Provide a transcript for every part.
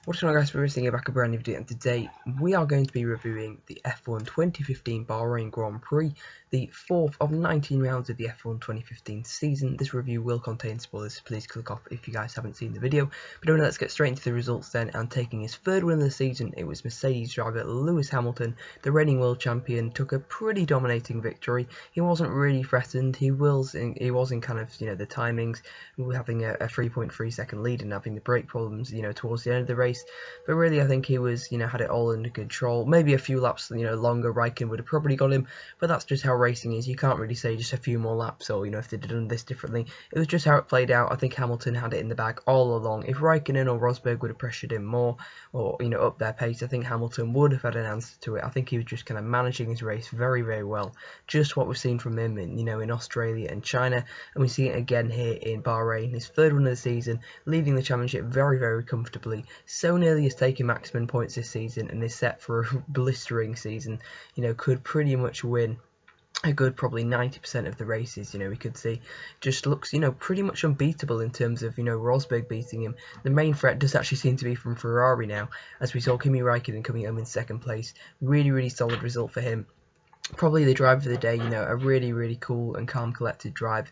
What's going on, guys? We're seeing back a brand new video, and today we are going to be reviewing the F1 2015 Bahrain Grand Prix, the fourth of 19 rounds of the F1 2015 season. This review will contain spoilers, so please click off if you guys haven't seen the video. But anyway, let's get straight into the results then. And taking his third win of the season, it was Mercedes driver Lewis Hamilton, the reigning world champion, took a pretty dominating victory. He wasn't really threatened. He was in kind of, the timings, having a 3.3 second lead and having the brake problems, towards the end of the race. But really, I think he was, had it all under control. Maybe a few laps, longer, Raikkonen would have probably got him. But that's just how racing is. You can't really say just a few more laps, or if they'd done this differently. It was just how it played out. I think Hamilton had it in the bag all along. If Raikkonen or Rosberg would have pressured him more, or up their pace, I think Hamilton would have had an answer to it. I think he was just kind of managing his race very, very well. Just what we've seen from him in Australia and China, and we see it again here in Bahrain. His third win of the season, leading the championship very, very comfortably. So nearly has taken maximum points this season and is set for a blistering season. Could pretty much win a good probably 90% of the races. We could see just looks pretty much unbeatable in terms of Rosberg beating him. The main threat does actually seem to be from Ferrari now, as we saw Kimi Raikkonen coming home in second place. Really solid result for him. Probably the driver of the day, a really cool and calm, collected drive,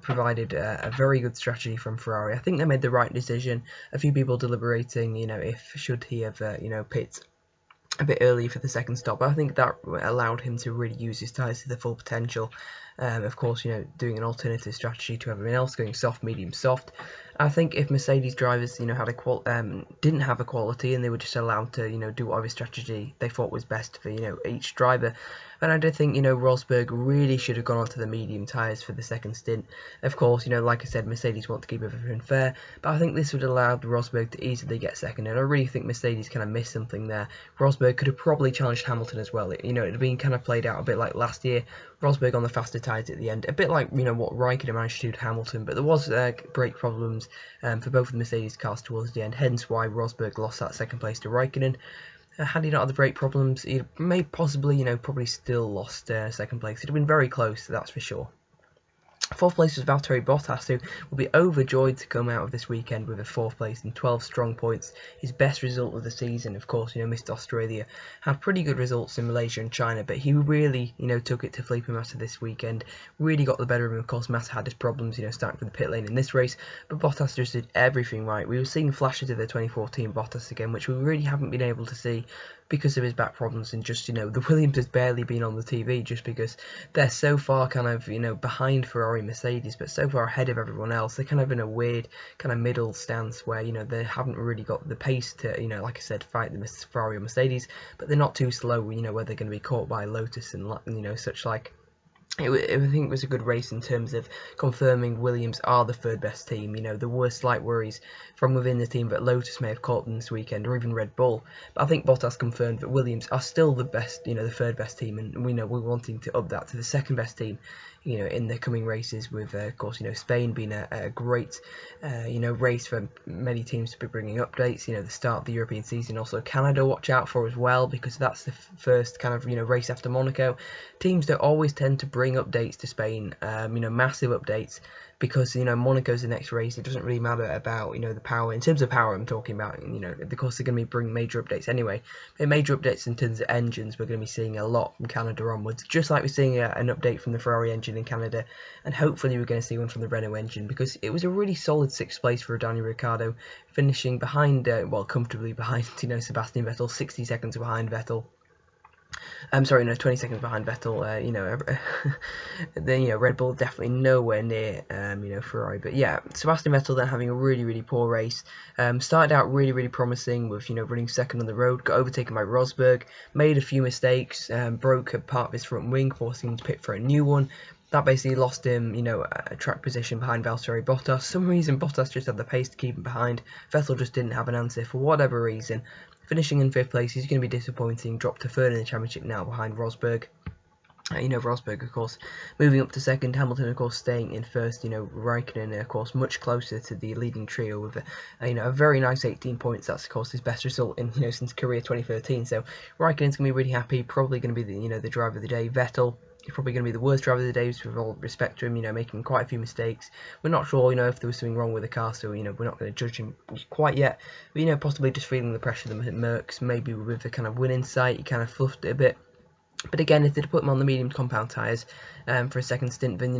provided a very good strategy from Ferrari. I think they made the right decision. A few people deliberating, if should he have, pit a bit early for the second stop. But I think that allowed him to really use his tyres to the full potential. Of course, doing an alternative strategy to everyone else, going soft, medium, soft. I think if Mercedes drivers, had didn't have a quality and they were just allowed to, do whatever strategy they thought was best for, each driver. And I do think, Rosberg really should have gone onto the medium tyres for the second stint. Of course, like I said, Mercedes want to keep everything fair, but I think this would allow Rosberg to easily get second, and I really think Mercedes kind of missed something there. Rosberg could have probably challenged Hamilton as well. It had been kind of played out a bit like last year. Rosberg on the faster tyres at the end, a bit like what Raikkonen managed to do to Hamilton, but there was brake problems for both of the Mercedes cars towards the end, hence why Rosberg lost that second place to Raikkonen. Had he not had the brake problems, he may possibly, probably still lost second place. It'd have been very close, that's for sure. Fourth place was Valtteri Bottas, who will be overjoyed to come out of this weekend with a fourth place and 12 strong points. His best result of the season, of course, missed Australia. Had pretty good results in Malaysia and China, but he really, took it to Felipe Massa this weekend. Really got the better of him. Of course, Massa had his problems, starting from the pit lane in this race, but Bottas just did everything right. We were seeing flashes of the 2014 Bottas again, which we really haven't been able to see because of his back problems, and just, the Williams has barely been on the TV just because they're so far kind of, behind Ferrari and Mercedes, but so far ahead of everyone else. They're kind of in a weird kind of middle stance where, they haven't really got the pace to, like I said, fight the Ferrari or Mercedes, but they're not too slow, where they're going to be caught by Lotus and, such like. I think it was a good race in terms of confirming Williams are the third best team. There were slight worries from within the team that Lotus may have caught them this weekend, or even Red Bull. But I think Bottas confirmed that Williams are still the best, the third best team, and we're wanting to up that to the second best team, in the coming races. With of course, Spain being a great, race for many teams to be bringing updates. The start of the European season. Also Canada, watch out for as well, because that's the first kind of race after Monaco. Teams that always tend to bring updates to Spain, massive updates, because Monaco's the next race. It doesn't really matter about the power. In terms of power, I'm talking about, of course they're going to be bringing major updates anyway. But major updates in terms of engines, we're going to be seeing a lot from Canada onwards, just like we're seeing an update from the Ferrari engine in Canada, and hopefully we're going to see one from the Renault engine, because it was a really solid sixth place for Daniel Ricciardo, finishing behind, comfortably behind, Sebastian Vettel, 60 seconds behind Vettel. I'm sorry, no, 20 seconds behind Vettel. Then Red Bull definitely nowhere near Ferrari. But yeah, Sebastian Vettel then having a really poor race. Started out really promising with running second on the road, got overtaken by Rosberg, made a few mistakes, broke a part of his front wing, forcing him to pit for a new one. That basically lost him, a track position behind Valtteri Bottas. For some reason, Bottas just had the pace to keep him behind. Vettel just didn't have an answer for whatever reason. Finishing in fifth place, he's going to be disappointing. Dropped to third in the championship now behind Rosberg. Rosberg, of course, moving up to second. Hamilton, of course, staying in first. Raikkonen, of course, much closer to the leading trio with a very nice 18 points. That's, of course, his best result in since career 2013. So Raikkonen's going to be really happy. Probably going to be the the driver of the day. Vettel He's probably going to be the worst driver of the day, with all respect to him, making quite a few mistakes. We're not sure, if there was something wrong with the car, so, we're not going to judge him quite yet. But, possibly just feeling the pressure of the Mercs, maybe with the kind of winning sight, he kind of fluffed it a bit. But again, if they'd put him on the medium compound tyres for a second stint, then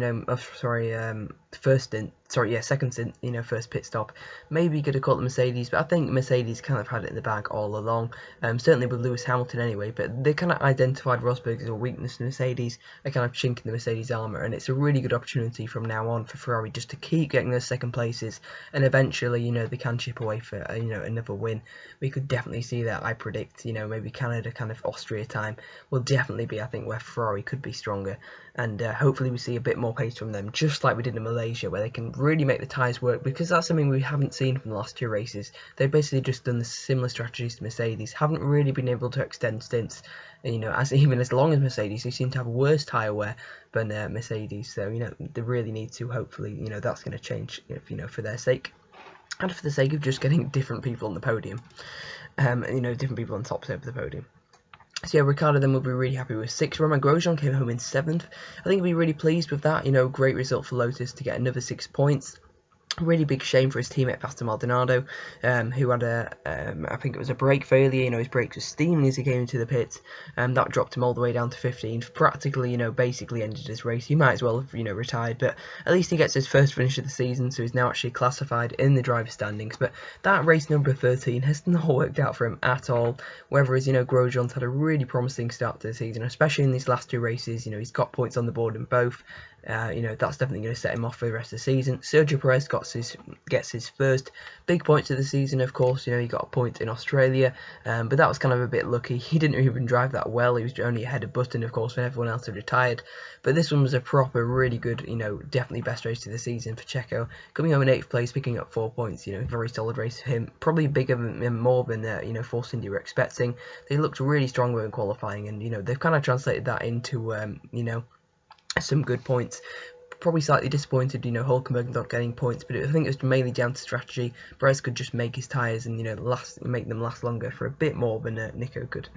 second stint, first pit stop, maybe he could have caught the Mercedes. But I think Mercedes kind of had it in the bag all along. Certainly with Lewis Hamilton anyway. But they kind of identified Rosberg as a weakness in Mercedes, a kind of chink in the Mercedes armour, and it's a really good opportunity from now on for Ferrari just to keep getting those second places, and eventually, they can chip away for another win. We could definitely see that. I predict, maybe Canada, kind of Austria time will definitely be, I think, where Ferrari could be stronger, and hopefully we see a bit more pace from them, just like we did in Malaysia, where they can really make the tyres work, because that's something we haven't seen from the last 2 races. They've basically just done the similar strategies to Mercedes, haven't really been able to extend stints, even as long as Mercedes. They seem to have worse tyre wear than Mercedes, so they really need to, hopefully, that's going to change, for their sake, and for the sake of just getting different people on the podium, different people on top of the podium. So yeah, Ricciardo then will be really happy with 6th. Romain Grosjean came home in 7th. I think he'll be really pleased with that. Great result for Lotus to get another 6 points. Really big shame for his teammate Pastor Maldonado, who had I think it was a brake failure. His brakes were steaming as he came into the pits, and that dropped him all the way down to 15th. Practically, basically ended his race. He might as well have, retired, but at least he gets his first finish of the season, so he's now actually classified in the driver's standings. But that race number 13 has not worked out for him at all. Whereas, Grosjean's had a really promising start to the season, especially in these last 2 races. He's got points on the board in both. That's definitely going to set him off for the rest of the season. Sergio Perez gets his first big points of the season, of course. He got a point in Australia, but that was kind of a bit lucky. He didn't even drive that well. He was only ahead of Button, of course, when everyone else had retired. But this one was a proper, really good, definitely best race of the season for Checo. Coming home in 8th place, picking up 4 points, very solid race for him. Probably bigger and more than, Force India were expecting. They looked really strong in qualifying, and, they've kind of translated that into, some good points. Probably slightly disappointed, Hulkenberg not getting points, but I think it was mainly down to strategy. Perez could just make his tyres and, make them last longer for a bit more than Nico could.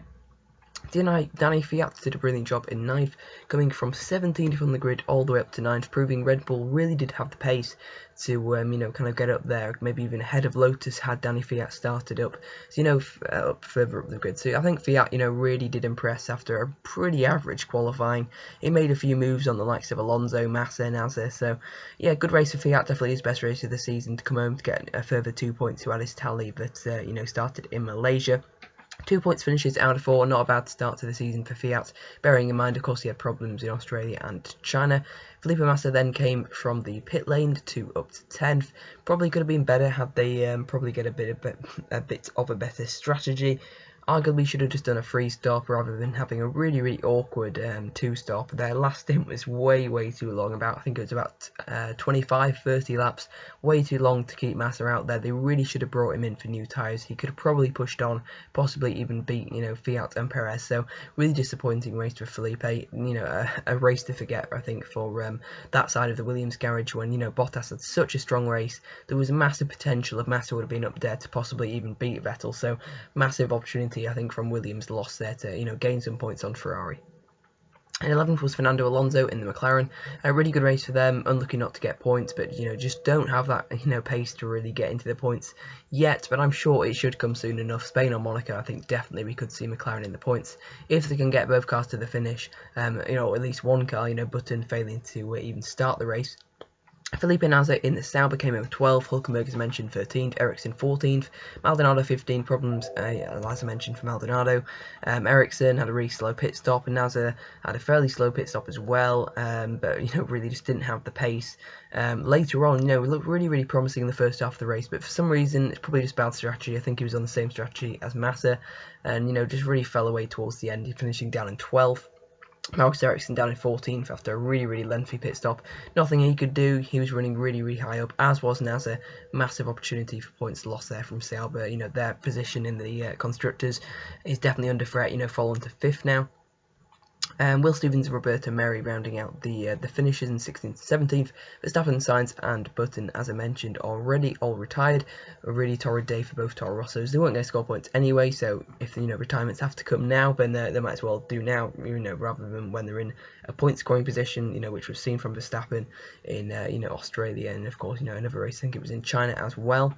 Danny Fiat did a brilliant job in 9th, coming from 17th on the grid all the way up to 9th, proving Red Bull really did have the pace to, kind of get up there, maybe even ahead of Lotus had Danny Fiat started up, so, up further up the grid. So I think Fiat, really did impress after a pretty average qualifying. He made a few moves on the likes of Alonso, Massa, Nasr, so yeah, good race for Fiat, definitely his best race of the season to come home to get a further 2 points to add his tally that, started in Malaysia. 2 points finishes out of 4, not a bad start to the season for Fiat, bearing in mind, of course, he had problems in Australia and China. Felipe Massa then came from the pit lane to up to 10th. Probably could have been better had they probably get a bit of a better strategy. Arguably should have just done a 3 stop rather than having a really, really awkward 2 stop. Their last stint was way too long. I think it was about 25-30 laps. Way too long to keep Massa out there. They really should have brought him in for new tyres. He could have probably pushed on, possibly even beat, Fiat and Perez. So really disappointing race for Felipe. A race to forget, I think, for that side of the Williams garage when, Bottas had such a strong race. There was a massive potential of Massa would have been up there to possibly even beat Vettel. So massive opportunity, I think, from Williams lost there to, gain some points on Ferrari. And 11th was Fernando Alonso in the McLaren. A really good race for them, unlucky not to get points, but, just don't have that, pace to really get into the points yet, but I'm sure it should come soon enough. Spain or Monaco, I think definitely we could see McLaren in the points, if they can get both cars to the finish, at least one car, Button failing to even start the race. Felipe Nasr in the Sauber came in with 12th, Hulkenberg as mentioned 13th, Ericsson 14th, Maldonado 15, problems as I mentioned for Maldonado. Ericsson had a really slow pit stop and Nasr had a fairly slow pit stop as well, but really just didn't have the pace. Later on, we looked really promising in the first half of the race, but for some reason it's probably just bad strategy. I think he was on the same strategy as Massa, and just really fell away towards the end, finishing down in 12th. Marcus Ericsson down in 14th after a really lengthy pit stop. Nothing he could do. He was running really high up, as was Nasr. Massive opportunity for points lost there from Sauber. Their position in the constructors is definitely under threat. Fallen to 5th now. Will Stevens and Roberto Merhi rounding out the finishes in 16th and 17th. Verstappen, Sainz and Button, as I mentioned already, all retired. A really torrid day for both Toro Rossos. They weren't going to score points anyway, so if retirements have to come now, then they might as well do now, rather than when they're in a point scoring position, which we've seen from Verstappen in Australia, and of course another race. I think it was in China as well.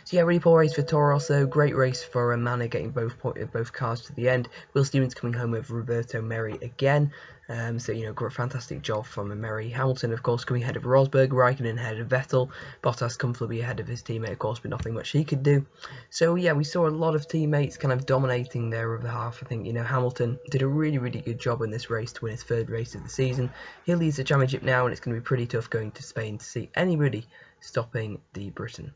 So yeah, really poor race for Toro Rosso. Great race for Manor, getting both cars to the end. Will Stevens coming home with Roberto Merhi again. So fantastic job from Merhi. Hamilton, of course, coming ahead of Rosberg. Raikkonen ahead of Vettel. Bottas comfortably ahead of his teammate, of course, but nothing much he could do. So yeah, we saw a lot of teammates kind of dominating their other half. I think Hamilton did a really good job in this race to win his 3rd race of the season. He leads the championship now, and it's going to be pretty tough going to Spain to see anybody stopping the Briton.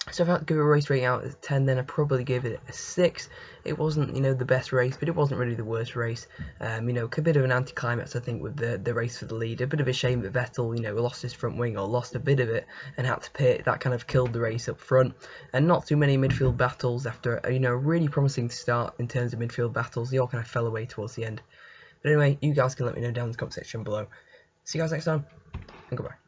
So if I had to give a race rating out of 10, then I'd probably give it a 6. It wasn't, the best race, but it wasn't really the worst race. A bit of an anticlimax, I think, with the race for the lead. A bit of a shame that Vettel, lost his front wing, or lost a bit of it, and had to pit. That kind of killed the race up front. And not too many midfield battles after, a really promising start in terms of midfield battles. They all kind of fell away towards the end. But anyway, you guys can let me know down in the comment section below. See you guys next time, and goodbye.